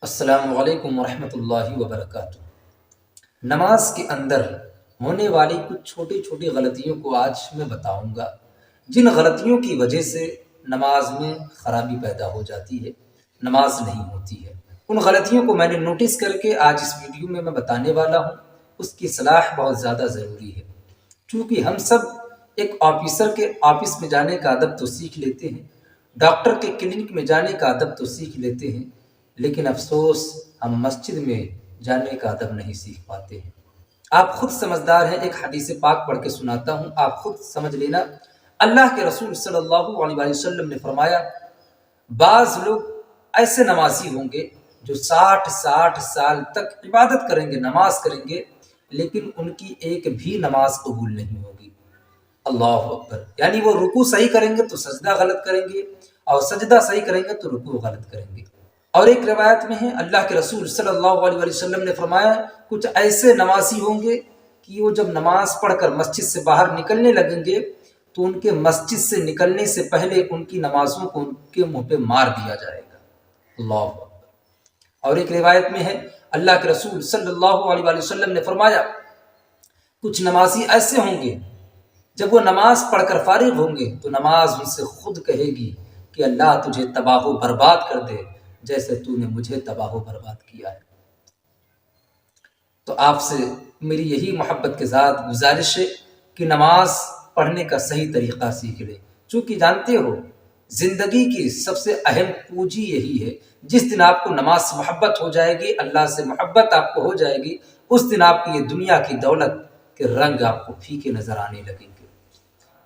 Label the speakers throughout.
Speaker 1: السلام علیکم ورحمۃ اللہ وبرکاتہ۔ نماز کے اندر ہونے والی کچھ چھوٹی چھوٹی غلطیوں کو آج میں بتاؤں گا، جن غلطیوں کی وجہ سے نماز میں خرابی پیدا ہو جاتی ہے، نماز نہیں ہوتی ہے۔ ان غلطیوں کو میں نے نوٹس کر کے آج اس ویڈیو میں بتانے والا ہوں۔ اس کی اصلاح بہت زیادہ ضروری ہے، چونکہ ہم سب ایک آفیسر کے آفس میں جانے کا ادب تو سیکھ لیتے ہیں، ڈاکٹر کے کلینک میں جانے کا ادب تو سیکھ لیتے ہیں، لیکن افسوس ہم مسجد میں جانے کا ادب نہیں سیکھ پاتے ہیں۔ آپ خود سمجھدار ہیں، ایک حدیث پاک پڑھ کے سناتا ہوں، آپ خود سمجھ لینا۔ اللہ کے رسول صلی اللہ علیہ وآلہ وسلم نے فرمایا، بعض لوگ ایسے نمازی ہوں گے جو 60 سال تک عبادت کریں گے، نماز کریں گے، لیکن ان کی ایک بھی نماز قبول نہیں ہوگی۔ اللہ اکبر! یعنی وہ رکوع صحیح کریں گے تو سجدہ غلط کریں گے، اور سجدہ صحیح کریں گے تو رکوع غلط کریں گے۔ اور ایک روایت میں ہے، اللہ کے رسول صلی اللہ علیہ وآلہ وسلم نے فرمایا، کچھ ایسے نمازی ہوں گے کہ وہ جب نماز پڑھ کر مسجد سے باہر نکلنے لگیں گے تو ان کے مسجد سے نکلنے سے پہلے ان کی نمازوں کو ان کے منہ پہ مار دیا جائے گا۔ اللہ اکبر! اور ایک روایت میں ہے، اللہ کے رسول صلی اللہ علیہ وآلہ وسلم نے فرمایا، کچھ نمازی ایسے ہوں گے جب وہ نماز پڑھ کر فارغ ہوں گے تو نماز ان سے خود کہے گی کہ اللہ تجھے تباہ و برباد کر دے جیسے تو نے مجھے تباہ و برباد کیا ہے۔ تو آپ سے میری یہی محبت کے ساتھ گزارش ہے کہ نماز پڑھنے کا صحیح طریقہ سیکھ لے، چونکہ جانتے ہو زندگی کی سب سے اہم پونجی یہی ہے۔ جس دن آپ کو نماز سے محبت ہو جائے گی، اللہ سے محبت آپ کو ہو جائے گی، اس دن آپ کی یہ دنیا کی دولت کے رنگ آپ کو پھیکے نظر آنے لگیں گے۔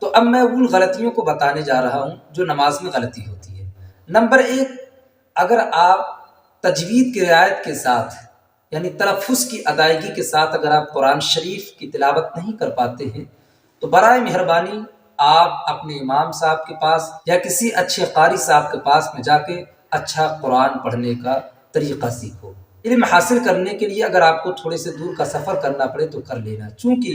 Speaker 1: تو اب میں ان غلطیوں کو بتانے جا رہا ہوں جو نماز میں غلطی ہوتی ہے۔ نمبر 1، اگر آپ تجوید کی رعایت کے ساتھ، یعنی تلفظ کی ادائیگی کے ساتھ اگر آپ قرآن شریف کی تلاوت نہیں کر پاتے ہیں تو برائے مہربانی آپ اپنے امام صاحب کے پاس یا کسی اچھے قاری صاحب کے پاس میں جا کے اچھا قرآن پڑھنے کا طریقہ سیکھو۔ علم حاصل کرنے کے لیے اگر آپ کو تھوڑے سے دور کا سفر کرنا پڑے تو کر لینا، چونکہ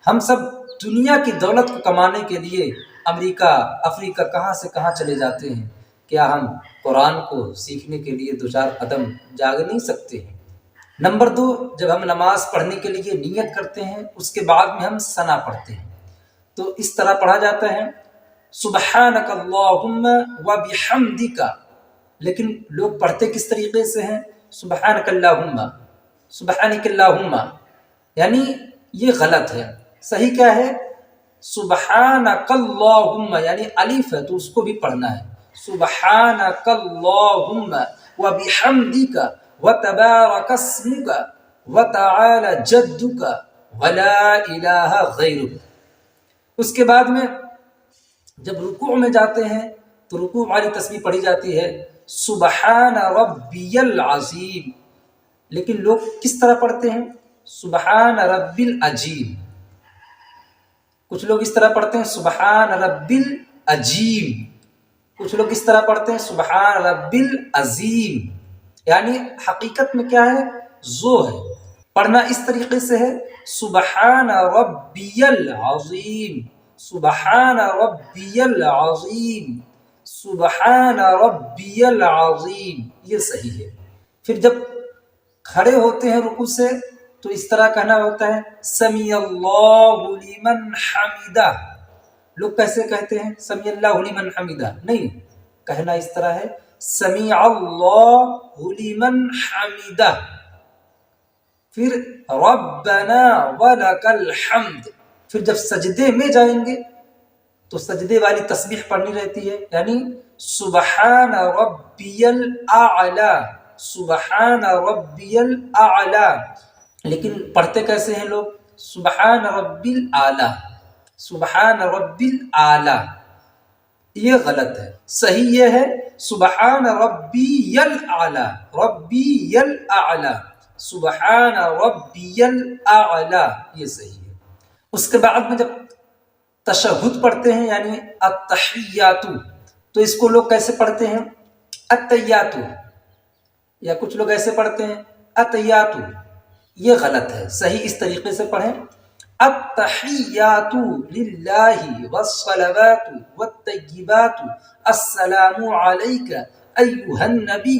Speaker 1: ہم سب دنیا کی دولت کو کمانے کے لیے امریکہ، افریقہ، کہاں سے کہاں چلے جاتے ہیں، کیا ہم قرآن کو سیکھنے کے لیے 2-4 قدم جاگ نہیں سکتے ہیں؟ نمبر 2، جب ہم نماز پڑھنے کے لیے نیت کرتے ہیں اس کے بعد میں ہم ثنا پڑھتے ہیں، تو اس طرح پڑھا جاتا ہے، سبحانک اللہم و بحمدک، لیکن لوگ پڑھتے کس طریقے سے ہیں؟ سبحانک اللہم، سبحانک اللہم، یعنی یہ غلط ہے۔ صحیح کیا ہے؟ سبحانک اللہم، یعنی الف ہے تو اس کو بھی پڑھنا ہے، سبحانک اللہم و بحمدک و تبارک اسمک و تعالی جدک ولا الہ غیرک۔ اس کے بعد میں جب رکوع میں جاتے ہیں تو رکوع والی تسبیح پڑھی جاتی ہے، سبحان ربی العظیم، لیکن لوگ کس طرح پڑھتے ہیں؟ سبحان ربی العظیم۔ کچھ لوگ اس طرح پڑھتے ہیں، سبحان ربی العظیم۔ کچھ لوگ اس طرح پڑھتے ہیں، سبحان ربی العظیم، یعنی حقیقت میں کیا ہے؟ زو ہے۔ پڑھنا اس طریقے سے ہے، سبحان ربی العظیم، سبحان ربی العظیم، سبحان ربی العظیم، یہ صحیح ہے۔ پھر جب کھڑے ہوتے ہیں رکوع سے تو اس طرح کہنا ہوتا ہے، سمیع اللہ لمن حمیدہ۔ لوگ کیسے کہتے ہیں سمیع اللہ لمن حمیدہ؟ نہیں، کہنا اس طرح ہے، سمیع اللہ لمن حمیدہ، پھر ربنا ولک الحمد۔ پھر جب سجدے میں جائیں گے تو سجدے والی تسبیح پڑھنی رہتی ہے، یعنی سبحان ربی الاعلی، سبحان ربی الاعلی، لیکن پڑھتے کیسے ہیں لوگ؟ سبحان ربی الاعلی، سبحان ربی الاعلی، یہ غلط ہے۔ صحیح یہ ہے، سبحان ربی الاعلی، ربی الاعلی، سبحان ربی الاعلی، یہ صحیح ہے۔ اس کے بعد میں جب تشہد پڑھتے ہیں یعنی التحیات، تو اس کو لوگ کیسے پڑھتے ہیں؟ التحیات، یا کچھ لوگ ایسے پڑھتے ہیں التحیات، یہ غلط ہے۔ صحیح اس طریقے سے پڑھیں، التحیات للہ والصلوات والطیبات السلام علیک ایھا النبی